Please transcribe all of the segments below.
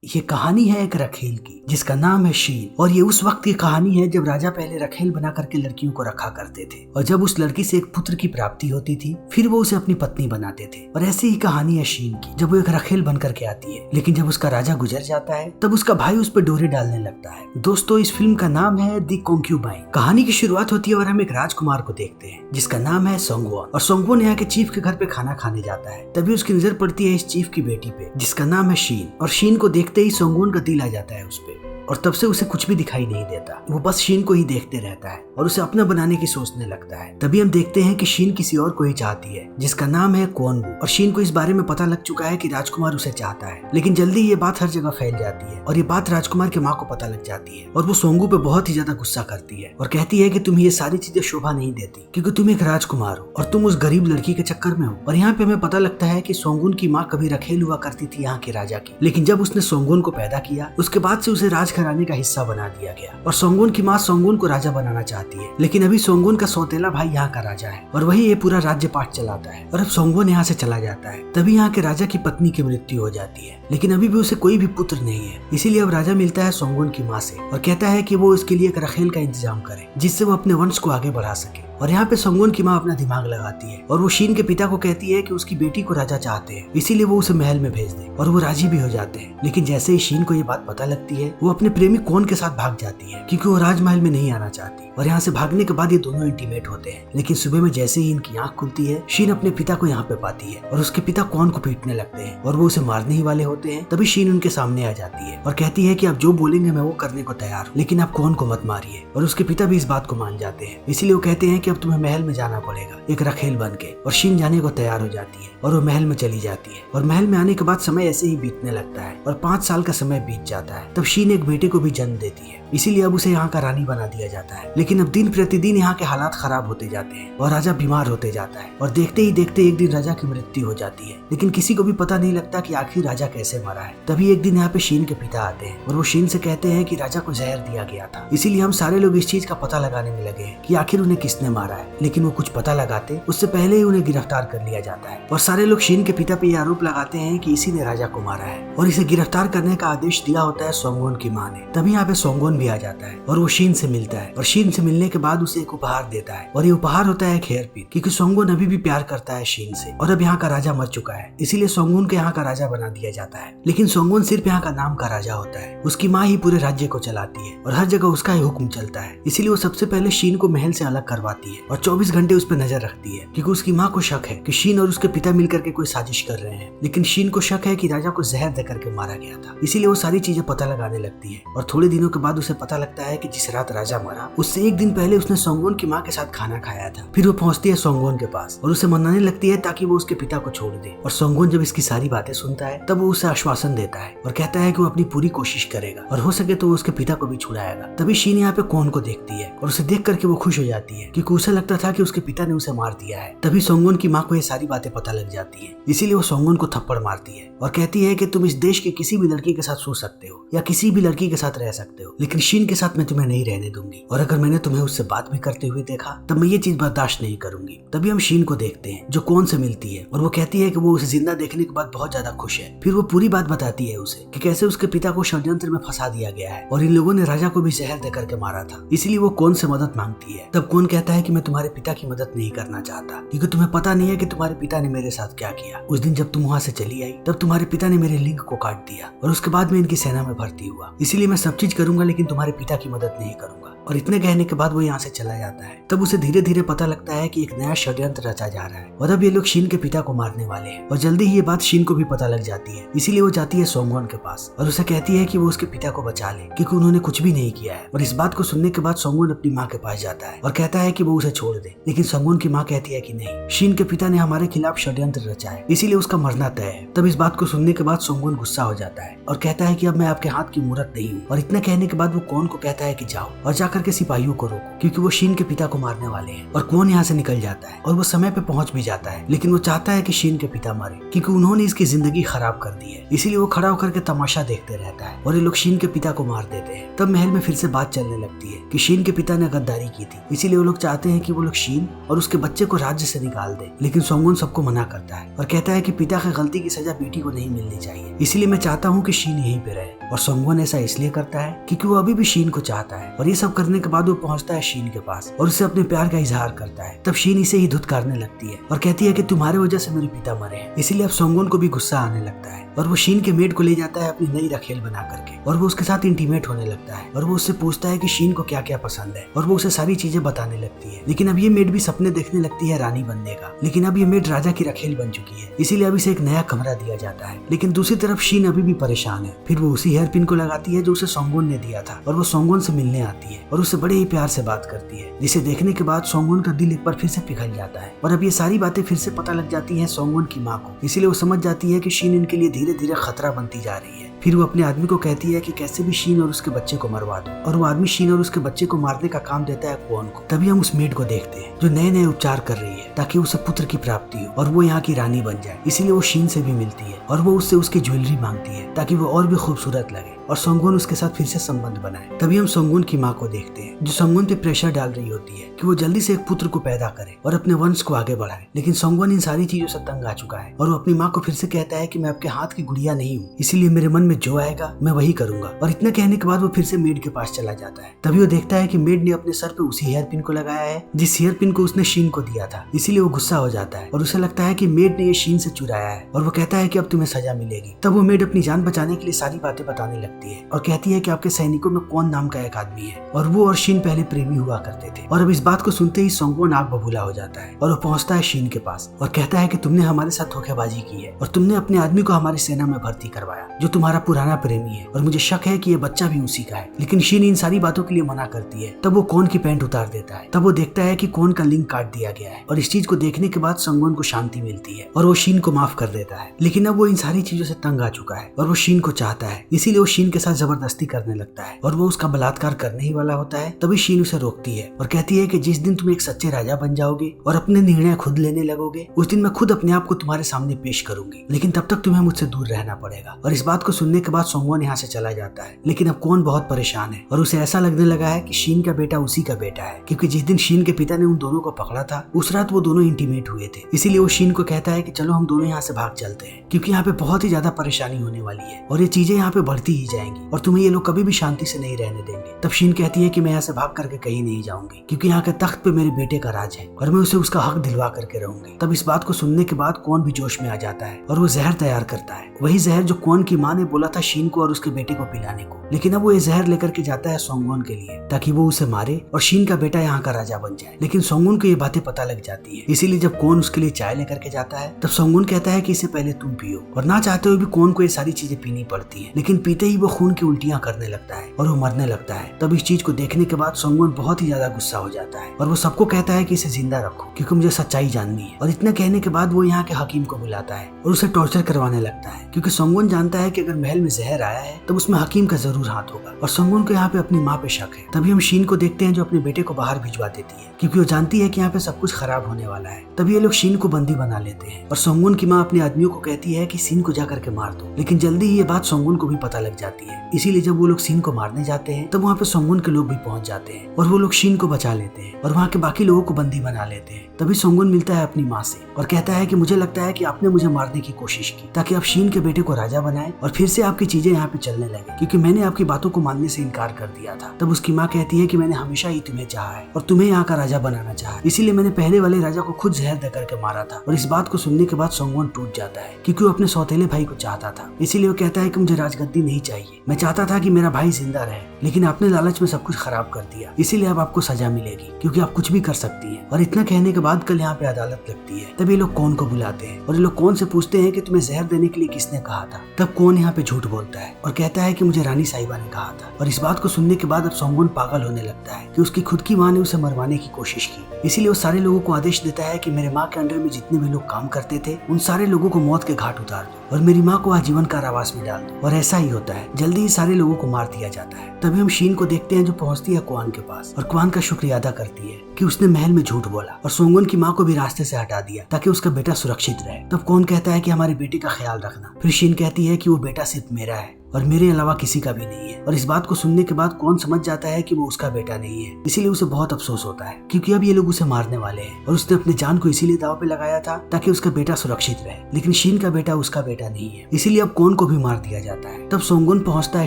ये कहानी है एक रखेल की जिसका नाम है शीन। और ये उस वक्त की कहानी है जब राजा पहले रखेल बना करके लड़कियों को रखा करते थे और जब उस लड़की से एक पुत्र की प्राप्ति होती थी फिर वो उसे अपनी पत्नी बनाते थे। और ऐसी ही कहानी है शीन की जब वो एक रखेल बन करके आती है, लेकिन जब उसका राजा गुजर जाता है तब उसका भाई उस पर डोरे डालने लगता है। दोस्तों इस फिल्म का नाम है दी कॉन्क्यूबाइन। कहानी की शुरुआत होती है और हम एक राजकुमार को देखते हैं जिसका नाम है सोंगवॉन। और सोंगवॉन यहाँ के चीफ के घर पे खाना खाने जाता है। तभी उसकी नजर पड़ती है इस चीफ की बेटी पे जिसका नाम है शीन। और शीन को देखते ही सोंगवॉन का दिल आ जाता है उस पे और तब से उसे कुछ भी दिखाई नहीं देता। वो बस शीन को ही देखते रहता है और उसे अपना बनाने की सोचने लगता है। तभी हम देखते हैं कि शीन किसी और को ही चाहती है जिसका नाम है क्वॉन-वू। और शीन को इस बारे में पता लग चुका है कि राजकुमार उसे चाहता है, लेकिन जल्दी ये बात हर जगह फैल जाती है और ये बात राजकुमार की माँ को पता लग जाती है। और वो सोंगू पे बहुत ही ज्यादा गुस्सा करती है और कहती है कि तुम्हें ये सारी चीजें शोभा नहीं देती क्योंकि तुम एक राजकुमार हो और तुम उस गरीब लड़की के चक्कर में हो। और यहाँ पे हमें पता लगता है कि सोंगून की माँ कभी रखेल हुआ करती थी यहाँ के राजा की, लेकिन जब उसने सोंगून को पैदा किया उसके बाद से उसे राजघराने का हिस्सा बना दिया गया। और सोंगून की माँ सोंगून को राजा बनाना चाहती है, लेकिन अभी सोंगून का सौतेला भाई यहाँ का राजा है और वही ये पूरा राज्य पाठ चलाता है। और अब सोंगून यहाँ से चला जाता है। तभी यहाँ के राजा की पत्नी की मृत्यु हो जाती है, लेकिन अभी भी उसे कोई भी पुत्र नहीं है। इसीलिए अब राजा मिलता है सोंगून की माँ से और कहता है कि वो उसके लिए एक रखेल का इंतजाम करे जिससे वो अपने वंश को आगे बढ़ा सके। और यहाँ पे सोंगून की माँ अपना दिमाग लगाती है और वो शीन के पिता को कहती है कि उसकी बेटी को राजा चाहते हैं, इसीलिए वो उसे महल में भेज दे। और वो राजी भी हो जाते हैं। लेकिन जैसे ही शीन को ये बात पता लगती है वो अपने प्रेमी क्वॉन के साथ भाग जाती है क्योंकि वो राजमहल में नहीं आना चाहती। और यहाँ से भागने के बाद ये दोनों इंटीमेट होते हैं। लेकिन सुबह में जैसे ही इनकी आंख खुलती है शीन अपने पिता को यहाँ पे पाती है और उसके पिता क्वॉन को पीटने लगते हैं और वो उसे मारने ही वाले होते हैं। तभी शीन उनके सामने आ जाती है और कहती है कि आप जो बोलेंगे मैं वो करने को तैयार हूँ, लेकिन आप क्वॉन को मत मारिए। और उसके पिता भी इस बात को मान जाते हैं। इसीलिए वो कहते हैं कि अब तुम्हें महल में जाना पड़ेगा एक रखेल बन के। और शीन जाने को तैयार हो जाती है और वो महल में चली जाती है। और महल में आने के बाद समय ऐसे ही बीतने लगता है और 5 साल का समय बीत जाता है। तब शीन एक बेटे को भी जन्म देती है, इसीलिए अब उसे यहाँ का रानी बना दिया जाता है। लेकिन अब दिन प्रतिदिन यहाँ के हालात खराब होते जाते हैं और राजा बीमार होते जाता है। और देखते ही देखते एक दिन राजा की मृत्यु हो जाती है, लेकिन किसी को भी पता नहीं लगता कि आखिर राजा कैसे मरा है। तभी एक दिन यहाँ पे शीन के पिता आते हैं और वो शीन से कहते हैं कि राजा को जहर दिया गया था, इसीलिए हम सारे लोग इस चीज का पता लगाने में लगे हैं कि आखिर उन्हें किसने मारा है। लेकिन वो कुछ पता लगाते उससे पहले ही उन्हें गिरफ्तार कर लिया जाता है और सारे लोग शीन के पिता पे यह आरोप लगाते हैं कि इसी ने राजा को मारा है और इसे गिरफ्तार करने का आदेश दिया होता है सोंगवॉन की माँ ने। तभी यहाँ पे सोंगवॉन भी आ जाता है और वो शीन से मिलता है और शीन से मिलने के बाद उसे एक उपहार देता है और ये उपहार होता है एक हेयर पिन, क्योंकि सोंगवॉन अभी भी प्यार करता है शीन से और अब यहाँ का राजा मर चुका है, इसीलिए सोंगवॉन को यहाँ का राजा बना दिया जाता है। लेकिन सोंगवॉन सिर्फ यहाँ का नाम का राजा होता है, उसकी माँ ही पूरे राज्य को चलाती है और हर जगह उसका ही हुक्म चलता है। इसीलिए वो सबसे पहले शीन को महल से अलग करवाती है और 24 घंटे उस पर नजर रखती है क्योंकि उसकी माँ को शक है कि शीन और उसके पिता मिलकर के कोई साजिश कर रहे हैं। लेकिन शीन को शक है कि राजा को जहर देकर के मारा गया था, इसीलिए वो सारी चीजें पता लगाने लगती है। और थोड़े दिनों के बाद उसे पता लगता है कि जिस रात राजा मरा उससे एक दिन पहले उसने सोंगवॉन की माँ के साथ खाना खाया था। फिर वो पहुंचती है सोंगवॉन के पास और उसे मनाने लगती है ताकि वो उसके पिता को छोड़ दे। और सोंगवॉन जब इसकी सारी बातें सुनता है तब वो उसे आश्वासन देता है और कहता है कि वो अपनी पूरी कोशिश करेगा और हो सके तो वो उसके पिता को भी छुड़ाएगा। तभी शीन यहाँ पे क्वॉन को देखती है और उसे देख करके वो खुश हो जाती है क्योंकि उसे लगता था कि उसके पिता ने उसे मार दिया है। तभी सोंगवॉन की माँ को ये सारी बातें पता लग जाती है, इसीलिए वो सोंगवॉन को थप्पड़ मारती है और कहती है कि तुम इस देश के किसी भी लड़की के साथ सो सकते हो या किसी भी लड़की के साथ रह सकते हो, लेकिन शीन के साथ मैं तुम्हें नहीं रहने दूंगी और अगर मैंने तुम्हें उससे बात भी करते हुए देखा तब मैं ये चीज बर्दाश्त नहीं करूंगी। तभी हम शीन को देखते हैं जो क्वॉन से मिलती है और वो कहती है कि वो उसे जिंदा देखने के बाद बहुत ज्यादा खुश है। फिर वो पूरी बात बताती है उसे कि कैसे उसके पिता को षड्यंत्र में फंसा दिया गया है और इन लोगों ने राजा को भी जहर देकर के मारा था, इसीलिए वो क्वॉन से मदद मांगती है। तब क्वॉन कहता है कि मैं तुम्हारे पिता की मदद नहीं करना चाहता क्योंकि तुम्हें पता नहीं है कि तुम्हारे पिता ने मेरे साथ क्या किया। उस दिन जब तुम वहाँ से चली आई तब तुम्हारे पिता ने मेरे लिंग को काट दिया और उसके बाद मैं इनकी सेना में भर्ती हुआ, इसीलिए मैं सब चीज करूंगा लेकिन तुम्हारे पिता की मदद नहीं करूंगा। और इतने कहने के बाद वो यहाँ से चला जाता है। तब उसे धीरे धीरे पता लगता है कि एक नया षड्यंत्र रचा जा रहा है और अब ये लोग शीन के पिता को मारने वाले हैं। और जल्दी ही ये बात शीन को भी पता लग जाती है, इसीलिए वो जाती है सोंगवॉन के पास और उसे कहती है कि वो उसके पिता को बचा ले क्योंकि उन्होंने कुछ भी नहीं किया है। और इस बात को सुनने के बाद सोंगवॉन अपनी माँ के पास जाता है और कहता है कि वो उसे छोड़ दे, लेकिन सोंगवॉन की माँ कहती है कि नहीं, शीन के पिता ने हमारे खिलाफ षड्यंत्र रचा है, इसीलिए उसका मरना तय है। तब इस बात को सुनने के बाद सोंगवॉन गुस्सा हो जाता है और कहता है कि अब मैं आपके हाथ की मूरत नहीं हूँ। और इतना कहने के बाद वो क्वॉन को कहता है कि जाओ और जाकर के सिपाहियों को रोको क्योंकि वो शीन के पिता को मारने वाले हैं। और क्वॉन यहाँ से निकल जाता है और वो समय पे पहुंच भी जाता है, लेकिन वो चाहता है कि शीन के पिता मरे क्योंकि उन्होंने इसकी जिंदगी खराब कर दी है, इसीलिए वो खड़ा होकर के तमाशा देखते रहता है और ये लोग शीन के पिता को मार देते हैं। तब महल में फिर से बात चलने लगती है कि शीन के पिता ने गद्दारी की थी, इसीलिए वो लोग चाहते हैं कि वो लोग शीन और उसके बच्चे को राज्य से निकाल दे। लेकिन सोंगवॉन सबको मना करता है और कहता है कि पिता की गलती की सजा बेटी को नहीं मिलनी चाहिए, इसीलिए मैं चाहता हूँ कि शीन यहीं पे रहे। और सोंगवन ऐसा इसलिए करता है क्योंकि वो अभी भी शीन को चाहता है। और ये सब करने के बाद वो पहुंचता है शीन के पास और उससे अपने प्यार का इजहार करता है। तब शीन इसे ही धुतकारने लगती है और कहती है कि तुम्हारे वजह से मेरे पिता मरे हैं। इसीलिए अब सोंगवन को भी गुस्सा आने लगता है और वो शीन के मेड को ले जाता है अपनी नई रखेल बना करके और वो उसके साथ इंटीमेट होने लगता है और वो उससे पूछता है कि शीन को क्या क्या पसंद है और वो उसे सारी चीजें बताने लगती है। लेकिन अब ये मेड भी सपने देखने लगती है रानी बनने का। लेकिन अब ये मेड राजा की रखेल बन चुकी है, इसीलिए अब इसे एक नया कमरा दिया जाता है। लेकिन दूसरी तरफ शीन अभी भी परेशान है। फिर वो उसी हेयर पिन को लगाती है जो उसे सोंगवन ने दिया था और वो सोंगवन से मिलने आती है और उससे बड़े ही प्यार से बात करती है, जिसे देखने के बाद सोंगवन का दिल एक बार फिर से पिघल जाता है। और अब ये सारी बातें फिर से पता लग जाती है सोंगवन की माँ को, इसीलिए वो समझ जाती है कि शीन इनके लिए धीरे धीरे खतरा बनती जा रही है। फिर वो अपने आदमी को कहती है कि कैसे भी शीन और उसके बच्चे को मरवा दो और वो आदमी शीन और उसके बच्चे को मारने का काम देता है क्वॉन को। तभी हम उस मेड को देखते हैं जो नए नए उपचार कर रही है ताकि उसे पुत्र की प्राप्ति हो और वो यहाँ की रानी बन जाए। इसीलिए वो शीन से भी मिलती है और वो उससे उसकी ज्वेलरी मांगती है ताकि वो और भी खूबसूरत लगे और सोंगवन उसके साथ फिर से संबंध बनाए। तभी हम सोंगवन की माँ को देखते हैं जो सोंगवन पे प्रेशर डाल रही होती है कि वो जल्दी से एक पुत्र को पैदा करे और अपने वंश को आगे बढ़ाए। लेकिन सोंगवन इन सारी चीजों से तंग आ चुका है और वो अपनी माँ को फिर से कहता है कि मैं आपके हाथ की गुड़िया नहीं हूँ, इसीलिए मेरे मन में जो आएगा मैं वही करूंगा। और इतना कहने के बाद वो फिर से मेड के पास चला जाता है। तभी वो देखता है कि मेड ने अपने सर पे उसी हेयर पिन को लगाया है जिस हेयर पिन को उसने शीन को दिया था। इसीलिए वो गुस्सा हो जाता है और उसे लगता है कि मेड ने ये शीन से चुराया है और वो कहता है कि अब तुम्हें सजा मिलेगी। तब वो मेड अपनी जान बचाने के लिए सारी बातें बताने लगती है और कहती है कि आपके सैनिकों में कौन नाम का एक आदमी है और वो और शीन पहले प्रेमी हुआ करते थे। और अब इस बात को सुनते ही सोंगवन आग बबूला हो जाता है और वो पहुंचता है शीन के पास और कहता है कि तुमने हमारे साथ धोखेबाजी की है और तुमने अपने आदमी को हमारी सेना में भर्ती करवाया जो तुम्हारा पुराना प्रेमी है और मुझे शक है कि ये बच्चा भी उसी का है। लेकिन शीन इन सारी बातों के लिए मना करती है। तब वो कौन की पैंट उतार देता है। तब वो देखता है कि कौन का लिंक काट दिया गया है और इस चीज को देखने के बाद सोंगवन को शांति मिलती है और वो शीन को माफ कर देता है। लेकिन अब वो इन सारी चीजों से तंग आ चुका है और वो शीन को चाहता है, इसीलिए वो शीन के साथ जबरदस्ती करने लगता है और वो उसका बलात्कार करने ही वाला होता है। तभी शीन उसे रोकती है और कहती है कि जिस दिन तुम एक सच्चे राजा बन जाओगे और अपने निर्णय खुद लेने लगोगे उस दिन मैं खुद अपने आप को तुम्हारे सामने पेश करूंगी, लेकिन तब तक तुम्हें मुझसे दूर रहना पड़ेगा। और इस बात को सुनने के बाद सोंगवन यहाँ से चला जाता है। लेकिन अब कौन बहुत परेशान है और उसे ऐसा लगने लगा है कि शीन का बेटा उसी का बेटा है, क्योंकि जिस दिन शीन के पिता ने उन दोनों को पकड़ा था उस रात वो दोनों इंटीमेट हुए थे। इसीलिए वो शीन को कहता है कि चलो हम दोनों यहाँ से भाग चलते हैं, क्योंकि यहाँ पे बहुत ही ज्यादा परेशानी होने वाली है और ये चीजें यहाँ पे बढ़ती ही जाएंगी और तुम्हें ये लोग कभी भी शांति से नहीं रहने देंगे। तब शीन कहती है कि मैं यहाँ से भाग करके कहीं नहीं जाऊंगी, क्योंकि यहाँ के तख्त पे मेरे बेटे का राज है और मैं उसे उसका हक दिलवा करके रहूंगी। तब इस बात को सुनने के बाद कौन भी जोश में आ जाता है और वो जहर तैयार करता है, वही जहर जो कौन की माँ ने बोला था शीन को और उसके बेटे को पिलाने को। लेकिन अब वो ये जहर लेकर के जाता है सोंगवन के लिए ताकि वो उसे मारे और शीन का बेटा यहाँ का राजा बन जाए। लेकिन सोंगवन को ये बातें पता लग जाती है, इसीलिए जब कौन उसके लिए चाय लेकर के जाता है तब सोंगवन कहता है कि इसे पहले तुम पियो और ना चाहते हुए भी कौन को ये सारी चीजें पीनी पड़ती है। लेकिन पीते ही वो खून की उल्टियां करने लगता है और वो मरने लगता है। तब इस चीज को देखने के बाद सोंगवन बहुत ही ज्यादा गुस्सा हो जाता है और वो सबको कहता है कि इसे जिंदा रखो क्योंकि मुझे सच्चाई जाननी है। और इतना कहने के बाद वो यहाँ के हकीम को बुलाता है और उसे टॉर्चर करवाने लगता है, क्योंकि सोंगवन जानता है कि अगर महल में जहर आया है तब उसमें हकीम का जरूर हाथ होगा और सोंगवन को यहाँ पे अपनी माँ पे शक है। तभी हम शीन को देखते हैं जो अपने बेटे को बाहर भिजवा देती है, क्योंकि वो जानती है कि यहाँ पे सब कुछ खराब होने वाला है। तभी ये लोग शीन को बंदी बना लेते हैं और सोंगवन की माँ अपने आदमियों को कहती है कि शीन को जा करके मार दो। लेकिन जल्दी ही ये बात सोंगवन को भी पता लग जाती है, इसीलिए जब वो लोग शीन को मारने जाते हैं तब वहाँ पे सोंगवन के लोग भी पहुंच जाते हैं और वो लोग शीन को बचा लेते हैं और वहाँ के बाकी लोगों को बंदी बना लेते हैं। तभी सोंगवन मिलता है अपनी माँ से और कहता है कि मुझे लगता है कि आपने मुझे मारने की कोशिश की ताकि आप शीन के बेटे को राजा बनाए और फिर से आपकी चीजें यहाँ पे चलने लगे, क्योंकि मैंने आपकी बातों को मानने से इनकार कर दिया था। तब उसकी माँ कहती है कि मैंने हमेशा ही तुम्हें चाहा है और तुम्हें यहाँ का राजा बनाना चाहा, इसीलिए मैंने पहले वाले राजा को खुद जहर दे करके मारा था। और इस बात को सुनने के बाद सोंगवन टूट जाता है, क्योंकि वो अपने सौतेले भाई को चाहता था। इसीलिए वो कहता है कि मुझे राजगद्दी नहीं चाहिए, मैं चाहता था कि मेरा भाई जिंदा रहे, लेकिन आपने लालच में सब कुछ खराब कर दिया, इसीलिए अब आपको सजा मिलेगी क्योंकि आप कुछ भी कर सकती हैं। और इतना कहने के बाद कल यहाँ पे अदालत लगती है। तब ये लोग कौन को बुलाते हैं और ये लोग कौन से पूछते हैं कि तुम्हें जहर देने के लिए किसने कहा था। तब कौन यहाँ पे झूठ बोलता है और कहता है कि मुझे रानी साहिबा ने कहा था। और इस बात को सुनने के बाद अब सोंगवन पागल होने लगता है कि उसकी खुद की माँ ने उसे मरवाने की कोशिश की। इसीलिए वो सारे लोगों को आदेश देता है कि मेरे माँ के अंडर में जितने भी लोग काम करते थे उन सारे लोगों को मौत के घाट उतार दो और मेरी माँ को आजीवन कारावास में डाल दो। और ऐसा ही होता है, जल्दी ही सारे लोगों को मार दिया जाता है। तभी हम शीन को देखते हैं जो पहुंचती है क्वान के पास और क्वान का शुक्रिया अदा करती है कि उसने महल में झूठ बोला और सोंगवन की माँ को भी रास्ते से हटा दिया ताकि उसका बेटा सुरक्षित रहे। तब कौन कहता है कि हमारे बेटे का ख्याल रखना। फिर शीन कहती है कि वो बेटा सिर्फ मेरा है और मेरे अलावा किसी का भी नहीं है। और इस बात को सुनने के बाद कौन समझ जाता है कि वो उसका बेटा नहीं है, इसीलिए उसे बहुत अफसोस होता है क्योंकि अब ये लोग उसे मारने वाले हैं। और उसने अपनी जान को इसीलिए दांव पे लगाया था ताकि उसका बेटा सुरक्षित रहे, लेकिन शीन का बेटा उसका बेटा नहीं है, इसीलिए अब कौन को भी मार दिया जाता है। तब सोंगोन पहुंचता है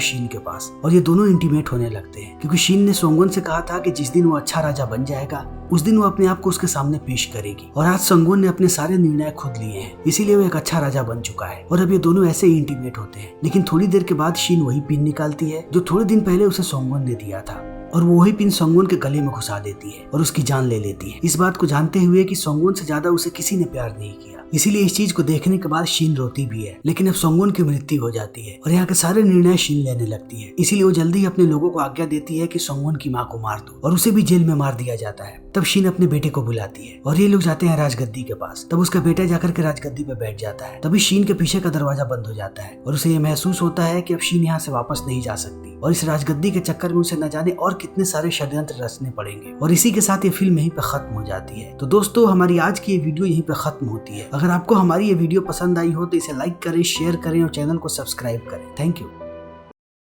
शीन के पास और ये दोनों इंटीमेट होने लगते हैं क्योंकि शीन ने सोंगोन से कहा था कि जिस दिन वो अच्छा राजा बन जाएगा उस दिन वो अपने आप को उसके सामने पेश करेगी। और आज सोंगोन ने अपने सारे निर्णय खुद लिए हैं, इसीलिए वो एक अच्छा राजा बन चुका है। और अब ये दोनों ऐसे ही इंटीमेट होते हैं, लेकिन थोड़ी देर के बाद शीन वही पिन निकालती है जो थोड़े दिन पहले उसे सोंगोन ने दिया था, और वो वही पिन सोंगोन के गले में घुसा देती है और उसकी जान ले लेती है, इस बात को जानते हुए कि सोंगोन से ज्यादा उसे किसी ने प्यार नहीं किया। इसीलिए इस चीज को देखने के बाद शीन रोती भी है, लेकिन अब सोंगोन की मृत्यु हो जाती है और यहाँ के सारे निर्णय शीन लेने लगती है। इसीलिए वो जल्दी ही अपने लोगों को आज्ञा देती है कि सोंगोन की माँ को मार दो, और उसे भी जेल में मार दिया जाता है। तब शीन अपने बेटे को बुलाती है और ये लोग जाते हैं राजगद्दी के पास। तब उसका बेटा जाकर के राजगद्दी पे बैठ जाता है। तभी शीन के पीछे का दरवाजा बंद हो जाता है और उसे ये महसूस होता है कि अब शीन यहाँ से वापस नहीं जा सकती, और इस राजगद्दी के चक्कर में उसे न जाने और कितने सारे षड्यंत्र रचने पड़ेंगे। और इसी के साथ ये फिल्म यहीं पे खत्म हो जाती है। तो दोस्तों, हमारी आज की ये वीडियो यहीं पे खत्म होती है। अगर आपको हमारी ये वीडियो पसंद आई हो तो इसे लाइक करें, शेयर करें और चैनल को सब्सक्राइब करें। Thank you.